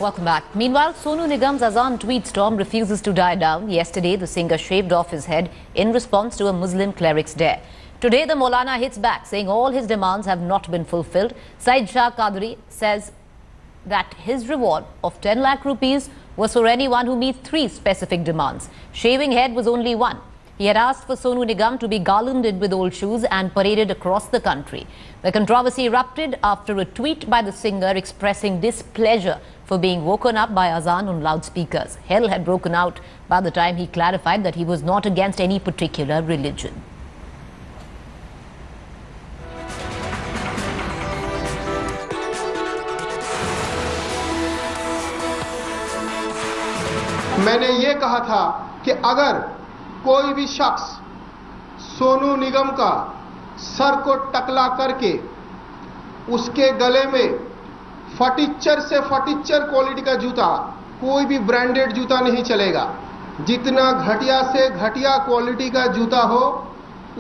Welcome back. Meanwhile, Sonu Nigam's Azaan tweet storm refuses to die down. Yesterday, the singer shaved off his head in response to a Muslim cleric's dare. Today, the maulana hits back, saying all his demands have not been fulfilled. Syed Shah says that his reward of 10 lakh rupees was for anyone who meets 3 specific demands. Shaving head was only one. He had asked for Sonu Nigam to be garlanded with old shoes and paraded across the country. The controversy erupted after a tweet by the singer expressing displeasure for being woken up by Azaan on loudspeakers. Hell had broken out by the time he clarified that he was not against any particular religion. मैंने ये कहा था कि अगर कोई भी शख्स सोनू निगम का सर को टकला करके उसके गले में फटीचर से फटीचर क्वालिटी का जूता, कोई भी ब्रांडेड जूता नहीं चलेगा, जितना घटिया से घटिया क्वालिटी का जूता हो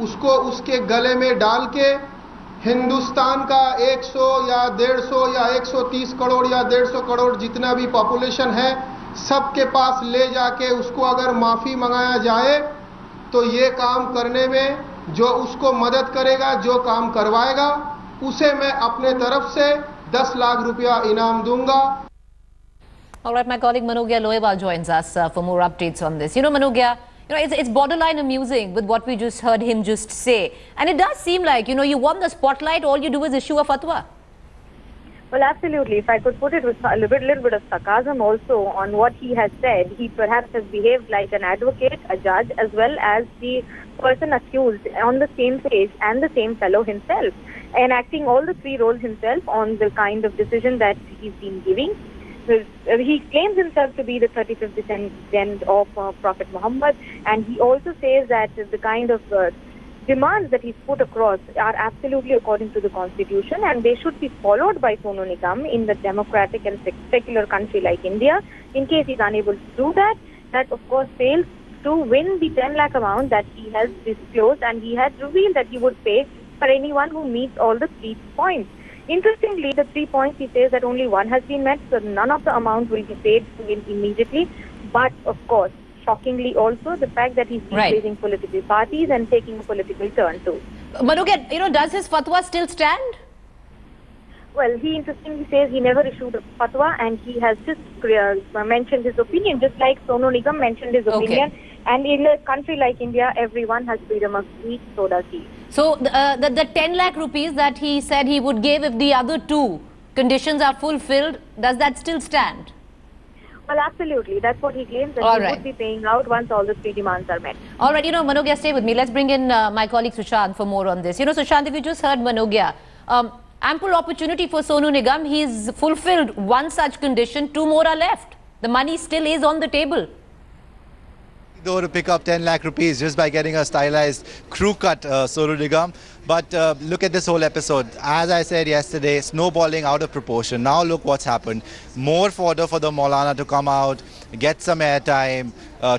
उसको उसके गले में डाल के हिंदुस्तान का 100 या 150 या 130 करोड़ या 150 करोड़ जितना भी पॉपुलेशन है सबके पास ले जाके उसको अगर माफ़ी मंगाया जाए तो ये काम करने में जो उसको मदद करेगा, जो काम करवाएगा, उसे मैं अपने तरफ से 10 लाख रुपया इनाम दूंगा. All right, my colleague Manogya Loewal joins us for more updates on this. Manogya, it's borderline amusing with what we just heard him just say. And it does seem like, you want the spotlight, all you do is issue a fatwa. Well, absolutely. If I could put it with a little bit of sarcasm also on what he has said, he perhaps has behaved like an advocate, a judge, as well as the person accused on the same page and the same fellow himself, enacting all the 3 roles himself on the kind of decision that he's been giving. He claims himself to be the 35th descendant of Prophet Muhammad, and he also says that the kind of demands that he's put across are absolutely according to the constitution and they should be followed by Sonu Nigam in the democratic and secular country like India. In case he's unable to do that, that of course fails to win the 10 lakh amount that he has disclosed, and he had revealed that he would pay for anyone who meets all the 3 points. Interestingly, the 3 points, he says that only one has been met, so none of the amount will be paid to him immediately. But of course, shockingly also, the fact that he's replacing political parties and taking a political turn too. Manogya, does his fatwa still stand? Well, he interestingly says he never issued a fatwa and he has just mentioned his opinion, just like Sonu Nigam mentioned his opinion. And in a country like India, everyone has freedom of speech, so does he. So the 10 lakh rupees that he said he would give if the other 2 conditions are fulfilled, does that still stand? Well, absolutely. That's what he claims, that he would be paying out once all the 3 demands are met. All right, Manogya, stay with me. Let's bring in my colleague Sushant for more on this. Sushant, if you just heard Manogya, ample opportunity for Sonu Nigam. He's fulfilled 1 such condition, 2 more are left. The money still is on the table. Though to pick up 10 lakh rupees just by getting a stylized crew cut, Sonu Nigam. But look at this whole episode. As I said yesterday, snowballing out of proportion. Now look what's happened. More fodder for the maulana to come out, get some airtime,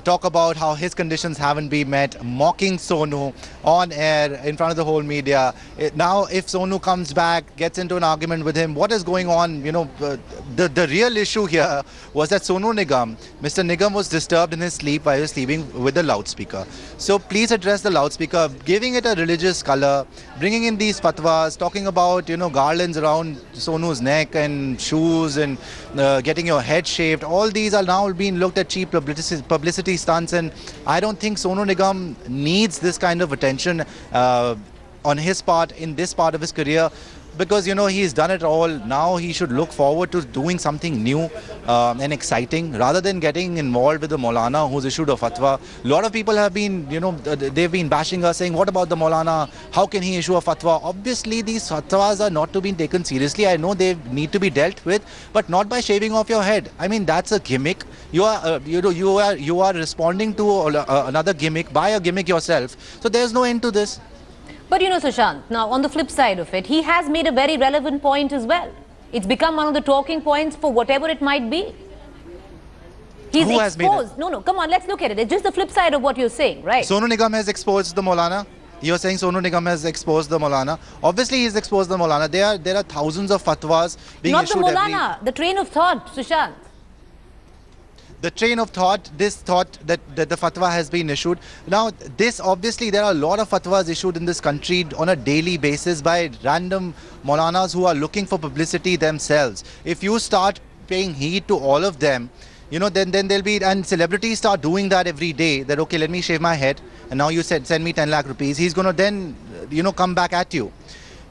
talk about how his conditions haven't been met, mocking Sonu on air in front of the whole media. Now if Sonu comes back, gets into an argument with him, what is going on? The real issue here was that Sonu Nigam, Mr. Nigam was disturbed in his sleep while he was sleeping with the loudspeaker. So please address the loudspeaker, giving it a religious color, bringing in these fatwas, talking about, garlands around Sonu's neck and shoes and getting your head shaved. All these are now being looked at cheap publicity stunts, and I don't think Sonu Nigam needs this kind of attention on his part in this part of his career. Because, he's done it all. Now he should look forward to doing something new and exciting rather than getting involved with the maulana who's issued a fatwa. A lot of people have been, they've been bashing us, saying, what about the maulana? How can he issue a fatwa? Obviously, these fatwas are not to be taken seriously. I know they need to be dealt with, but not by shaving off your head. I mean, that's a gimmick. You are responding to another gimmick by a gimmick yourself. So there's no end to this. But Sushant, now on the flip side of it, he has made a very relevant point as well. It's become one of the talking points for whatever it might be. He's exposed. No, come on, let's look at it. It's just the flip side of what you're saying, right? Sonu Nigam has exposed the maulana. You're saying Sonu Nigam has exposed the maulana. Obviously, he's exposed the maulana. There are thousands of fatwas being issued. Not the maulana, the train of thought, Sushant. the train of thought, this thought that the fatwa has been issued. Now, this obviously, there are a lot of fatwas issued in this country on a daily basis by random maulanas who are looking for publicity themselves. If you start paying heed to all of them, you know, then there'll be, and celebrities start doing that every day, that, okay, let me shave my head, and now you said, send me 10 lakh rupees. He's going to then, you know, come back at you.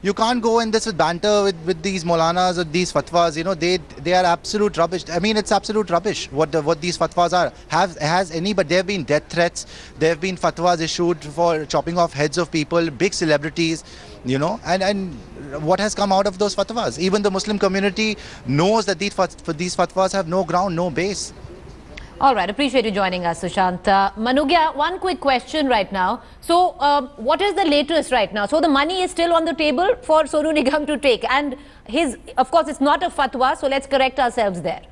You can't go in this with banter with these maulanas or these fatwas. You know, they are absolute rubbish. I mean, it's absolute rubbish what these fatwas are. But there have been death threats. There have been fatwas issued for chopping off heads of people, big celebrities, you know, and what has come out of those fatwas? Even the Muslim community knows that these fatwas have no ground, no base. All right, appreciate you joining us, Sushant. Manugya, one quick question right now. So, what is the latest right now? So, the money is still on the table for Sonu Nigam to take, and of course, it's not a fatwa, so let's correct ourselves there.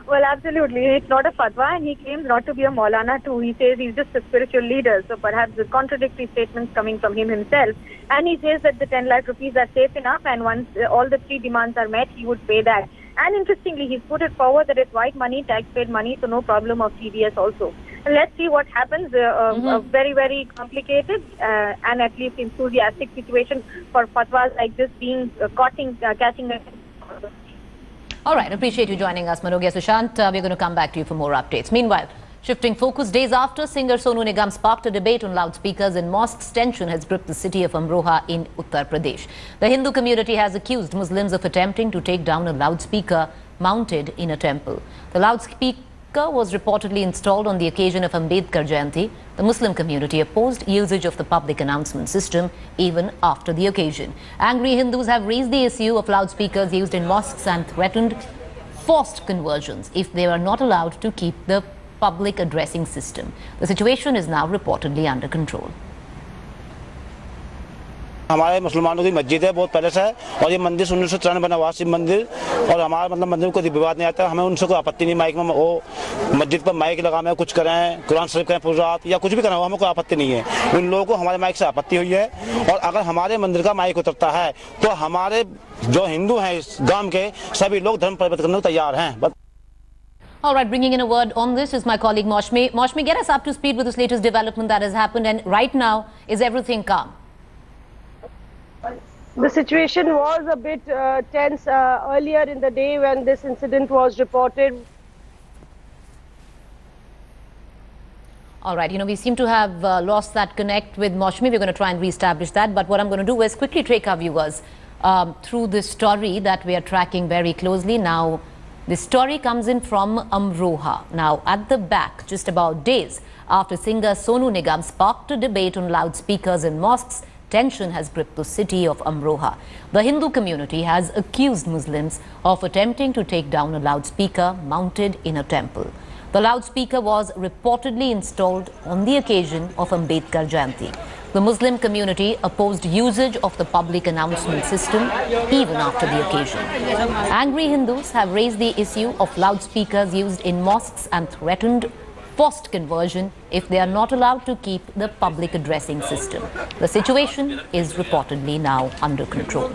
Well, absolutely. It's not a fatwa, and he claims not to be a maulana too. He says he's just a spiritual leader, so perhaps the contradictory statements coming from him himself. And he says that the 10 lakh rupees are safe enough, and once all the three demands are met, he would pay that. And interestingly, he's put it forward that it's white money, tax-paid money, so no problem of TDS also. And let's see what happens. A very, very complicated and at least enthusiastic situation for fatwas like this being catching a... All right, appreciate you joining us, Manugya. Sushant, we're going to come back to you for more updates. Meanwhile, shifting focus, days after singer Sonu Nigam sparked a debate on loudspeakers in mosques, tension has gripped the city of Amroha in Uttar Pradesh. The Hindu community has accused Muslims of attempting to take down a loudspeaker mounted in a temple. The loudspeaker was reportedly installed on the occasion of Ambedkar Jayanti. The Muslim community opposed usage of the public announcement system even after the occasion. Angry Hindus have raised the issue of loudspeakers used in mosques and threatened forced conversions if they are not allowed to keep the public addressing system. The situation is now reportedly under control. हमारे मुसलमानों की मस्जिद है, बहुत पहले से है, और ये मंदिर 1993 बना हुआ शिव मंदिर, और हमारा मतलब मंदिर को विवाद नहीं आता, हमें उनसे कोई आपत्ति नहीं, माइक में वो मस्जिद पर माइक लगाएं, कुछ करें, कुरान शरीफ करें पूरी रात या कुछ भी करें, हमें कोई आपत्ति नहीं है। उन लोगों को हमारे माइक से आपत्ति हुई है, और अगर हमारे मंदिर का माइक उतरता है तो हमारे जो हिंदू हैं इस गांव के सभी लोग धर्म परिवर्तन करने को तैयार हैं। All right, bringing in a word on this is my colleague Moshmi. Moshmi, get us up to speed with this latest development that has happened, and right now, is everything calm? The situation was a bit tense earlier in the day when this incident was reported. All right, you know, we seem to have lost that connect with Moshmi. We're going to try and reestablish that. But what I'm going to do is quickly take our viewers through this story that we are tracking very closely. Now, this story comes in from Amroha. Now, at the back, just about days after singer Sonu Nigam sparked a debate on loudspeakers in mosques, tension has gripped the city of Amroha. The Hindu community has accused Muslims of attempting to take down a loudspeaker mounted in a temple. The loudspeaker was reportedly installed on the occasion of Ambedkar Jayanti. The Muslim community opposed usage of the public announcement system even after the occasion. Angry Hindus have raised the issue of loudspeakers used in mosques and threatened forced conversion if they are not allowed to keep the public addressing system. The situation is reportedly now under control.